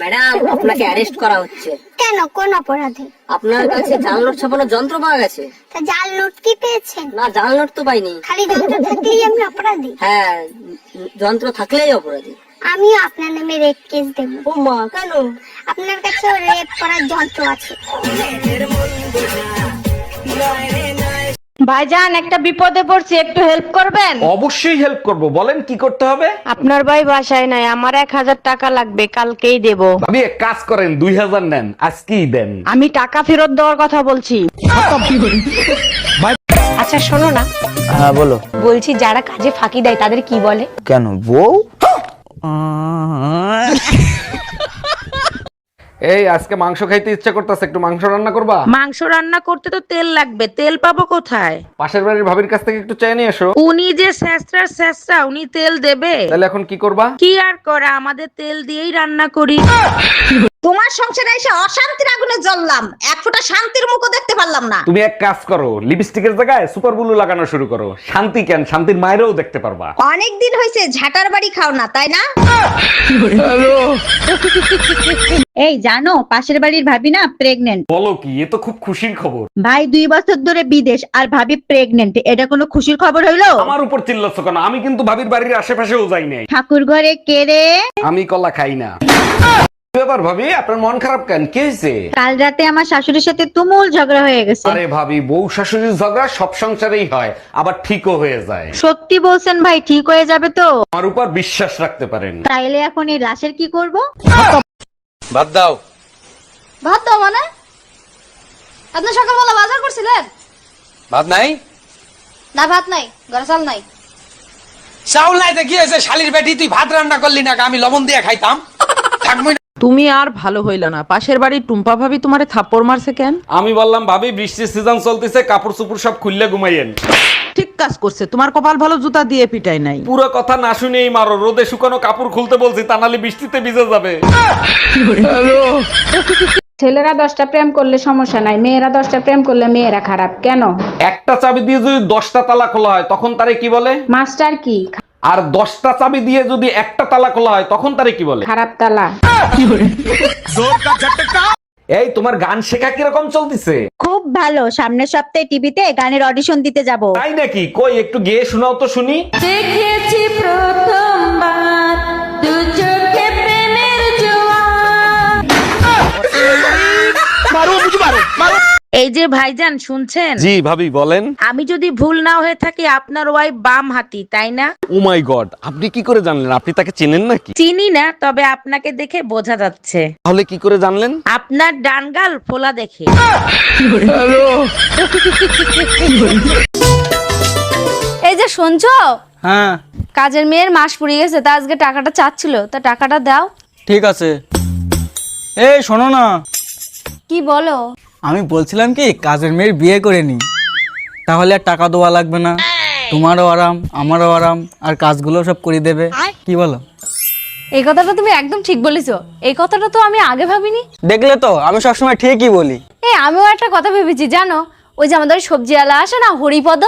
Madam, আপনাকে arrest করা হচ্ছে। কেন, কোন অপরাধে? আপনার কাছে জাল নোট ছাপানোর যন্ত্র পাওয়া গেছে। তা জাল নোট কি পেয়েছেন? না, জাল নোট তো পাইনি। খালি যন্ত্র থাকলেই আমি অপরাধী? হ্যাঁ, যন্ত্র থাকলেই অপরাধী। আমিও আপনার নামে রেপ কেস দেব। ও মা, কেন? আপনার কাছে রেপ করার যন্ত্র আছে। ভাইজান, একটা বিপদে পড়ছি, একটু হেল্প করবেন? অবশ্যই হেল্প করব, বলেন কি করতে হবে। আপনার ভাই বাসায় নাই, আমার 1000 টাকা লাগবে, কালকেই দেব। ভাবি এক কাজ করেন, 2000 নেন, আজকেই দেন। আমি টাকা ফেরত দেওয়ার কথা বলছি। আচ্ছা শোনো না। হ্যাঁ বলো। বলছি যারা কাজে ফাঁকি দেয় তাদের কি বলে? কেন বউ? এই আজকে মাংস খাইতে ইচ্ছা করতেছে, একটু মাংস রান্না করবা? মাংস রান্না করতে তো তেল লাগবে, তেল পাবো কোথায়? পাশের বাড়ির ভাবির কাছ থেকে একটু চেয়ে নিয়ে এসো। উনি যে স্যাঁচরা, উনি তেল দেবে? তাহলে এখন কি করবা? কি আর করা, আমাদের তেল দিয়েই রান্না করি। তোমার সংসারে এসে অশান্তির আগুনে জ্বললাম, এক ফোঁটা শান্তির মুখও দেখতে পারলাম না। তুমি এক কাজ করো, লিপস্টিকের জায়গায় সুপার ব্লু লাগানো শুরু করো। শান্তি কেন, শান্তির মায়েরও দেখতে পারবা। অনেক দিন হয়েছে ঝাটার বাড়ি খাও না, তাই না? এই জানো, পাশের বাড়ির ভাবি না প্রেগনেন্ট। বলো কি, এ তো খুব খুশির খবর। ভাই 2 বছর ধরে বিদেশ আর ভাবি প্রেগনেন্ট, এটা কোনো খুশির খবর হইলো? আমার উপর চিল্লাচ্ছ কেন? আমি কিন্তু ভাবির বাড়ির আশেপাশেও যাই নাই। ঠাকুর ঘরে কে রে? আমি কলা খাই না। ব্যাপার ভাবি, আপনার মন খারাপ কেন? কি হয়েছে? কাল রাতে আমার শাশুড়ির সাথে তুমুল ঝগড়া হয়ে গেছে। আরে ভাবি, বউ শাশুড়ির ঝগড়া সব সংসারেই হয়, আবার ঠিকও হয়ে যায়। সত্যি বলছেন ভাই, ঠিক হয়ে যাবে তো? আমার উপর বিশ্বাস রাখতে পারেন। তাইলে এখন এই লাশের কি করব? ভাত দাও। ভাত দাও মানে? আপনি সকালবেলা বাজার করছিলেন? ভাত নাই? না, ভাত নাই, ঘরে চাল নাই। চাউল নাই তো কি হয়েছে? শালির বেটি, তুই ভাত রান্না করলি না, আমি লবণ দিয়ে খাইতাম। থাকবই না। তুমি আর ভালো হইল না। পাশের বাড়ির টুম্পা ভাবি তোমারে থাপ্পড় মারছে কেন? আমি বললাম ভাবি, বৃষ্টির সিজন চলতেছে, কাপড় চোপড় সব খুললে ঘুমাইয়েন। ঠিক কাজ করছে, তোমার কপাল ভালো, জুতা দিয়ে পিটাই নাই। পুরো কথা না শুনেই মারো। রোদে শুকানো কাপড় খুলতে বলছি, তা নাহলে বৃষ্টিতে ভিজে যাবে। ছেলেরা 10টা প্রেম করলে সমস্যা নাই, মেয়েরা 10টা প্রেম করলে মেয়েরা খারাপ কেন? একটা চাবি দিয়ে যদি 10টা তালা খোলা হয়, তখন তারে কি বলে? মাস্টার কি? আর 10টা চাবি দিয়ে যদি একটা তালা খোলা হয়, তখন তারে কি বলে? খারাপ তালা। এই তোমার গান শেখা কিরকম চলতেছে? খুব ভালো, সামনের সপ্তাহে টিভিতে গানের অডিশন দিতে যাব। তাই নাকি? কই একটু গেয়ে শোনাও তো শুনি। দেখেছি প্রথমবার দু চোখে প্রেমের জোয়ার। এই যে ভাইজান, শুনছেন? জি ভাবি, বলেন। আমি যদি ভুল না হয়ে থাকি, আপনার ওয়াইফ বাম হাতি, তাই না? ও মাই গড, আপনি কি করে জানলেন? আপনি তাকে চেনেন নাকি? চিনি না, তবে আপনাকে দেখে বোঝা যাচ্ছে। তাহলে কি করে জানলেন? আপনার ডান গাল ফোলা দেখে। এই যে শুনছো, হ্যাঁ কাজের মেয়ের মাস পুড়িয়ে গেছে, তা আজকে টাকাটা চাচ্ছিল, তা টাকাটা দাও। ঠিক আছে। এই শোনো না, কি বলো? আমি বলছিলাম কি, কাজের মেয়ের বিয়ে করে নি, তাহলে আর টাকা দেওয়া লাগবে না, তোমারও আরাম আমারও আরাম, আর কাজগুলো সব করে দেবে। কি বলো? এই কথাটা তুমি একদম ঠিক বলেছো, এই কথাটা তো আমি আগে ভাবিনি। দেখলে তো, আমি সবসময় ঠিকই বলি। আমিও একটা কথা ভেবেছি জানো, ওই যে আমাদের সবজিওয়ালা আসে না, হরিপদ,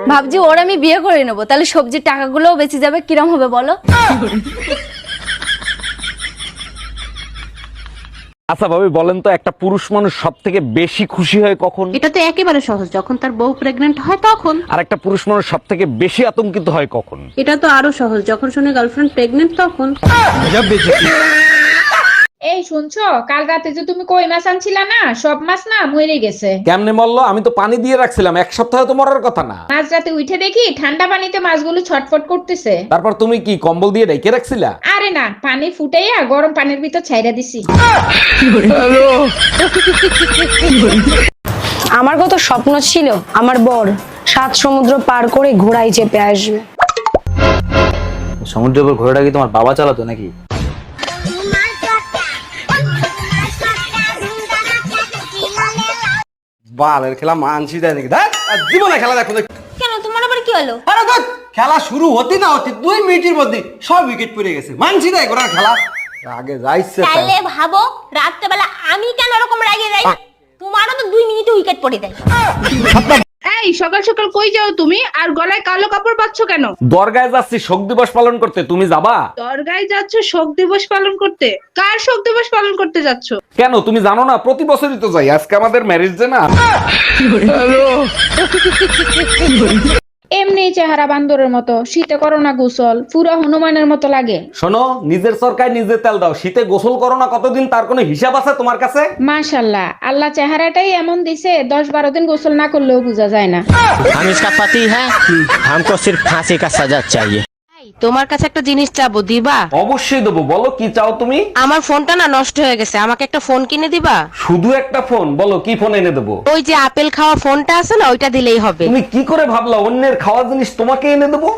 ভাবছি ওর আমি বিয়ে করে নেবো, তাহলে সবজির টাকাগুলোও বেঁচে যাবে। কিরম হবে বলো? আচ্ছা ভাবি, বলেন তো, একটা পুরুষ মানুষ সব থেকে বেশি খুশি হয় কখন? এটা তো একেবারে সহজ, যখন তার বউ প্রেগনেন্ট হয় তখন। আর একটা পুরুষ মানুষ সব থেকে বেশি আতঙ্কিত হয় কখন? এটা তো আরো সহজ, যখন শুনে গার্লফ্রেন্ড প্রেগনেন্ট তখন। এই শুনছো, কাল রাতে যে তুমি কই মাছ আনছিলা না, সব মাছ না মরে গেছে। কেমনে মরলো? আমি তো পানি দিয়ে রাখছিলাম, এক সপ্তাহে তো মরার কথা না। মাঝ রাতে উঠে দেখি ঠান্ডা পানিতে মাছগুলো ছটফট করতেছে। তারপর তুমি কি কম্বল দিয়ে ঢেকে রাখছিলা? আরে না, পানি ফুটাইয়া গরম পানির ভিতর ছাইরা দিছি। আমার কত স্বপ্ন ছিল, আমার বর 7 সমুদ্র পার করে ঘোড়ায় চেপে আসবে। সমুদ্রের উপর ঘোড়াটা কি তোমার বাবা চালাতো নাকি? বালের খেলা মানছি দেয় নাকি? জীবনে খেলা দেখো। কেন, তোমার আবার কি হলো? আরে দেখ, খেলা শুরু হতে না হতে 2 মিনিটের মধ্যে সব উইকেট পড়ে গেছে। মানছি দেয় গোটা খেলা আগে যাইছে। তাহলে ভাবো, রাত্রেবেলা আমি কেন এরকম রেগে যাই? তোমারও তো 2 মিনিটে উইকেট পড়ে দেয়। এই সকাল সকাল কই যাও তুমি আর গলায় কালো কাপড় পাচ্ছ কেন? দরগায় যাচ্ছি শোক দিবস পালন করতে, তুমি যাবা? দরগায় যাচ্ছ শোক দিবস পালন করতে? কার শোক দিবস পালন করতে যাচ্ছ? কেন তুমি জানো না? প্রতি বছরই তো যাই, আজকে আমাদের ম্যারেজ ডে না। এমনি চেহারা বান্দরের মতো, শীতে করো না গোসল, পুরো হনুমানের মতো লাগে। শোনো, নিজের সরকায় নিজে তেল দাও। শীতে গোসল করো না কতদিন, তার কোনো হিসাব আছে তোমার কাছে? মাশাল্লাহ, আল্লাহ চেহারাটাই এমন দিছে 10-12 দিন গোসল না করলেও বোঝা যায় না। हम इसका पति है, हमको सिर्फ फांसी का सजा चाहिए। তোমার কাছে একটা জিনিস চাবো, দিবা? অবশ্যই দেবো, বলো কি চাও তুমি? আমার ফোনটা না নষ্ট হয়ে গেছে, আমাকে একটা ফোন কিনে দিবা? শুধু একটা ফোন? বলো কি ফোন এনে দেবো? ওই যে আপেল খাওয়া ফোনটা আছে না, ওইটা দিলেই হবে। তুমি কি করে ভাবলা অন্যের খাওয়া জিনিস তোমাকে এনে দেবো?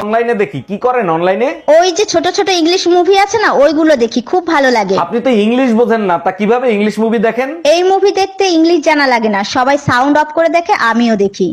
অনলাইনে দেখি। কি করেন অনলাইনে? ওই যে ছোট ছোট ইংলিশ মুভি আছে না, ওইগুলো দেখি, খুব ভালো লাগে। আপনি তো ইংলিশ বোঝেন না, তা কিভাবে ইংলিশ মুভি দেখেন? এই মুভি দেখতে ইংলিশ জানা লাগে না, সবাই সাউন্ড অফ করে দেখে, আমিও দেখি।